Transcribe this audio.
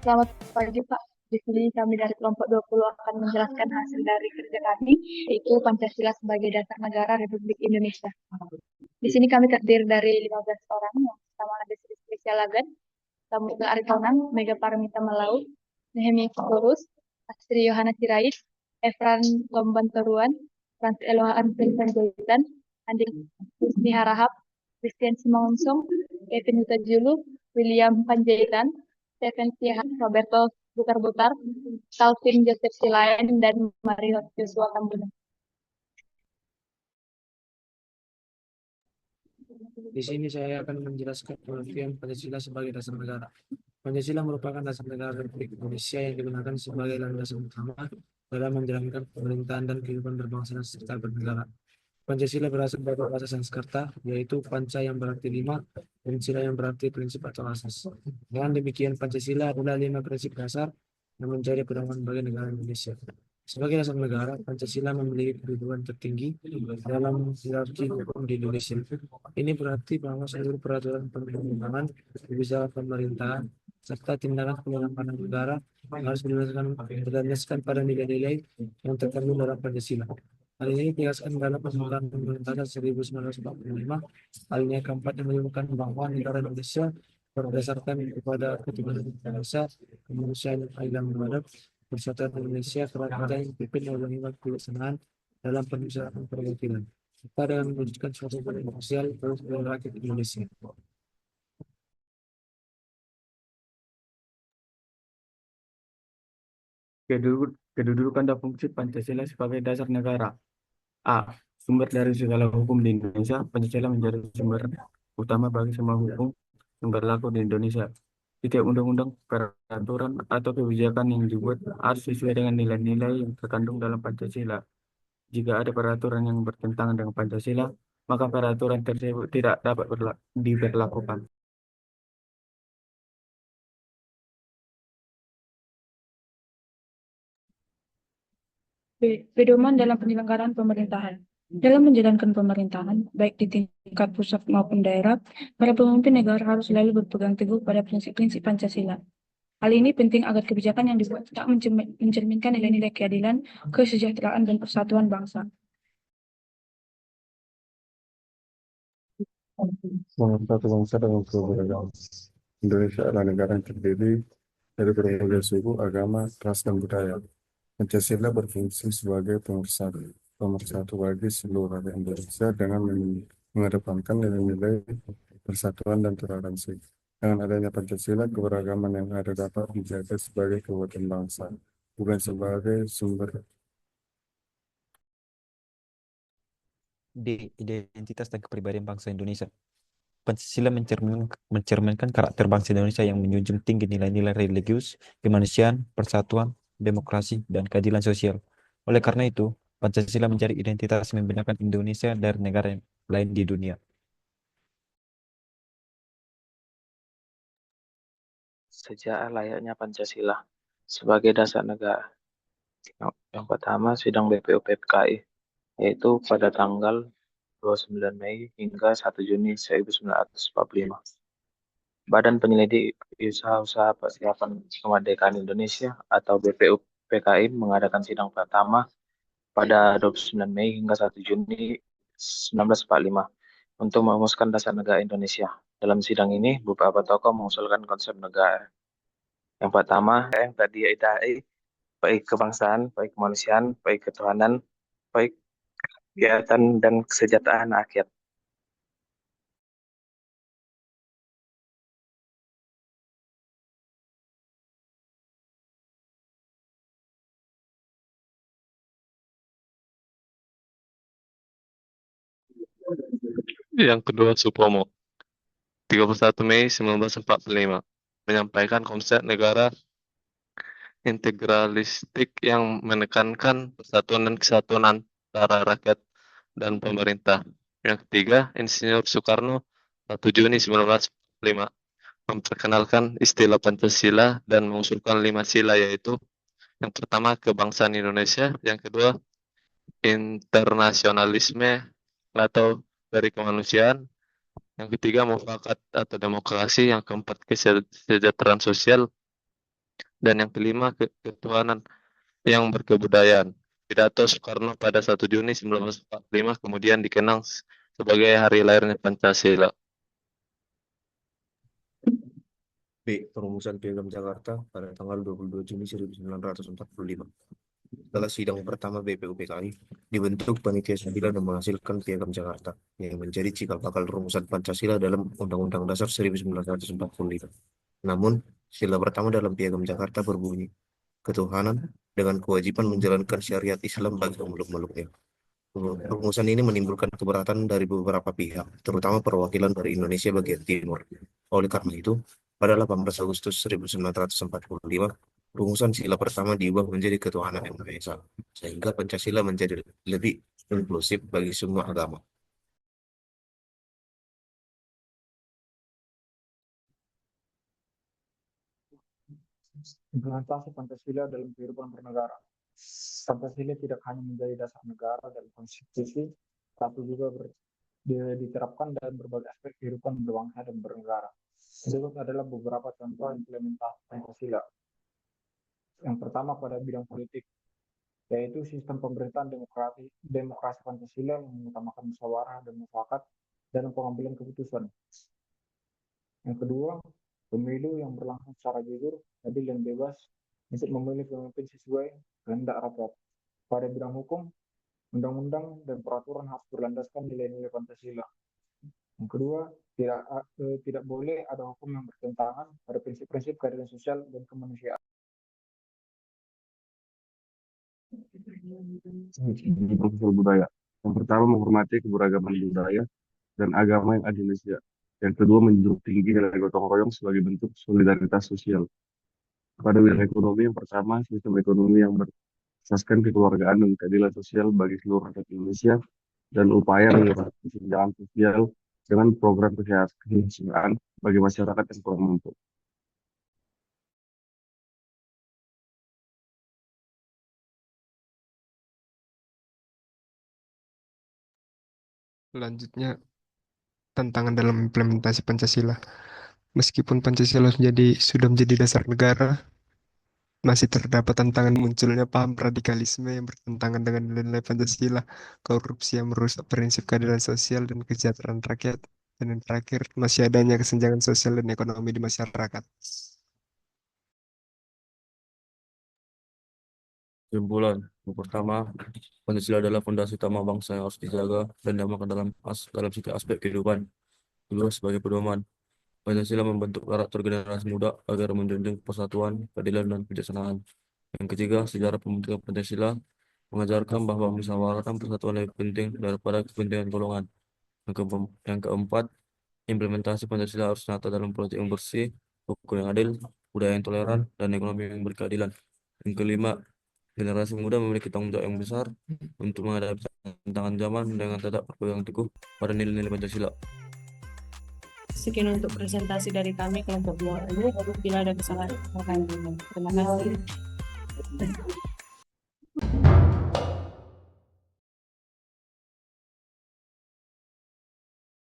Selamat pagi, Pak. Di sini kami dari kelompok 20 akan menjelaskan hasil dari kerja kami, yaitu Pancasila sebagai dasar negara Republik Indonesia. Di sini kami terdiri dari 15 orang, yang pertama ada Sri Spesial Lagan, Samuel Aritonang, Mega Paramita Malau, Nehemi Kurus, Astri Yohana Sirait, Efran Lomban Toruan, Frans Eloha Arifin Panjaitan, Andi Husni Harahap, Christian Simangunsong, Kevin Hutajulu, William Panjaitan, Stephen Siahan, Roberto Butar-Butar, Calvin Joseph Silayan, dan Mario Joshua Tambunan. Di sini saya akan menjelaskan pengertian Pancasila sebagai dasar negara. Pancasila merupakan dasar negara Republik Indonesia yang digunakan sebagai landasan utama dalam menjalankan pemerintahan dan kehidupan berbangsa serta bernegara. Pancasila berasal dari bahasa Sanskerta, yaitu Panca yang berarti lima, dan Sila yang berarti prinsip atau asas. Dengan demikian, Pancasila adalah 5 prinsip dasar yang menjadi pedoman bagi negara Indonesia. Sebagai dasar negara, Pancasila memiliki kedudukan tertinggi dalam hierarki hukum di Indonesia. Ini berarti bahwa seluruh peraturan perundang-undangan, kebijakan pemerintahan, serta tindakan penyelenggaraan negara harus berdasarkan pada nilai-nilai yang terkandung dalam Pancasila. Hal ini ditegaskan dalam Undang-Undang Dasar 1945, alinea keempat yang menyebutkan bahwa negara Indonesia berdasarkan kepada ketuhanan yang esa, kemanusiaan yang adil dan beradab, persatuan Indonesia, kerajaan yang dipimpin oleh 5 kebijaksanaan dalam penyusunan perwakilan. Kita dengan mewujudkan suatu politik sosial terus rakyat Indonesia. Kedudukan dan fungsi Pancasila sebagai dasar negara. A. Sumber dari segala hukum di Indonesia, Pancasila menjadi sumber utama bagi semua hukum yang berlaku di Indonesia. Setiap undang-undang, peraturan, atau kebijakan yang dibuat harus sesuai dengan nilai-nilai yang terkandung dalam Pancasila. Jika ada peraturan yang bertentangan dengan Pancasila, maka peraturan tersebut tidak dapat diberlakukan. Pedoman dalam penyelenggaraan pemerintahan. Dalam menjalankan pemerintahan, baik di tingkat pusat maupun daerah, para pemimpin negara harus selalu berpegang teguh pada prinsip-prinsip Pancasila. Hal ini penting agar kebijakan yang dibuat tak mencerminkan nilai-nilai keadilan, kesejahteraan, dan persatuan bangsa. Satu bangsa dengan keberagaman. Indonesia adalah negara yang terdiri dari berbagai suku, agama, ras, dan budaya. Pancasila berfungsi sebagai pemersatu bagi seluruh rakyat Indonesia dengan mengedepankan nilai-nilai persatuan dan toleransi. Dengan adanya Pancasila, keberagaman yang ada dapat dijaga sebagai kekuatan bangsa, bukan sebagai sumber. D. Identitas dan kepribadian bangsa Indonesia. Pancasila mencerminkan karakter bangsa Indonesia yang menjunjung tinggi nilai-nilai religius, kemanusiaan, persatuan, demokrasi, dan keadilan sosial. Oleh karena itu, Pancasila menjadi identitas yang membedakan Indonesia dari negara lain di dunia. Sejak layaknya Pancasila sebagai dasar negara. Yang pertama, sidang BPUPKI, yaitu pada tanggal 29 Mei hingga 1 Juni 1945. Badan Penyelidik Usaha-Usaha Persiapan Kemerdekaan Indonesia atau BPUPKI mengadakan sidang pertama pada 29 Mei hingga 1 Juni 1945 untuk merumuskan dasar negara Indonesia. Dalam sidang ini, beberapa tokoh mengusulkan konsep negara. Yang pertama, yang tadi idai, baik kebangsaan, baik kemanusiaan, baik ketuhanan, baik kegiatan dan kesejahteraan rakyat. Yang kedua, Supomo, 31 Mei 1945, menyampaikan konsep negara integralistik yang menekankan persatuan dan kesatuan antara rakyat dan pemerintah. Yang ketiga, Insinyur Soekarno, 1 Juni 1945, memperkenalkan istilah Pancasila dan mengusulkan 5 sila, yaitu yang pertama, kebangsaan Indonesia, yang kedua, internasionalisme atau dari kemanusiaan, yang ketiga, mufakat atau demokrasi, yang keempat, kesejahteraan sosial, Dan yang kelima, ketuhanan yang berkebudayaan. Pidato Soekarno pada 1 Juni 1945 kemudian dikenang sebagai hari lahirnya Pancasila. B. Perumusan Piagam Jakarta pada tanggal 22 Juni 1945. Setelah sidang pertama BPUPKI, dibentuk Panitia 9 dan menghasilkan Piagam Jakarta, yang menjadi cikal bakal rumusan Pancasila dalam Undang-Undang Dasar 1945. Namun, sila pertama dalam Piagam Jakarta berbunyi, ketuhanan dengan kewajiban menjalankan syariat Islam bagi pemeluk-meluknya. Rumusan ini menimbulkan keberatan dari beberapa pihak, terutama perwakilan dari Indonesia bagian timur. Oleh karena itu, pada 18 Agustus 1945, rumusan sila pertama diubah menjadi ketuhanan yang Maha Esa, sehingga Pancasila menjadi lebih inklusif bagi semua agama. Implementasi Pancasila dalam kehidupan bernegara. Pancasila tidak hanya menjadi dasar negara dan konstitusi, tapi juga diterapkan dalam berbagai aspek kehidupan berbangsa dan bernegara. Berikut adalah beberapa contoh implementasi Pancasila. Yang pertama pada bidang politik, yaitu sistem pemerintahan demokrasi Pancasila yang mengutamakan musyawarah dan mufakat dalam pengambilan keputusan. Yang kedua, pemilu yang berlangsung secara jujur, adil dan bebas untuk memilih pemimpin sesuai kehendak rakyat. Pada bidang hukum, undang-undang dan peraturan harus berlandaskan nilai-nilai Pancasila. Yang kedua, tidak boleh ada hukum yang bertentangan pada prinsip-prinsip keadilan sosial dan kemanusiaan. Sosial budaya. Yang pertama, menghormati keberagaman budaya dan agama yang ada di Indonesia. Yang kedua, menjunjung tinggi nilai gotong royong sebagai bentuk solidaritas sosial. Pada bidang ekonomi, yang pertama, sistem ekonomi yang berasaskan kekeluargaan dan keadilan sosial bagi seluruh rakyat Indonesia, dan upaya mengurangi kesenjangan sosial dengan program kesejahteraan bagi masyarakat yang kurang mampu. Selanjutnya, tantangan dalam implementasi Pancasila. Meskipun Pancasila sudah menjadi dasar negara, masih terdapat tantangan munculnya paham radikalisme yang bertentangan dengan nilai-nilai Pancasila, korupsi yang merusak prinsip keadilan sosial dan kesejahteraan rakyat, dan yang terakhir, masih adanya kesenjangan sosial dan ekonomi di masyarakat. Kesimpulan, yang pertama, Pancasila adalah fondasi utama bangsa yang harus dijaga dan diamalkan dalam setiap aspek kehidupan. Kedua, sebagai pedoman, Pancasila membentuk karakter generasi muda agar menjunjung persatuan, keadilan, dan kebijaksanaan. Yang ketiga, sejarah pembentukan Pancasila mengajarkan bahwa musyawarah dan persatuan lebih penting daripada kepentingan golongan. Yang keempat, implementasi Pancasila harus nyata dalam politik yang bersih, hukum yang adil, budaya yang toleran, dan ekonomi yang berkeadilan. Yang kelima, generasi muda memiliki tanggung jawab yang besar untuk menghadapi tantangan zaman dengan tetap berpegang teguh pada nilai-nilai Pancasila. Sekian untuk presentasi dari kami kelompok 2. Bila ada kesalahan, terima kasih.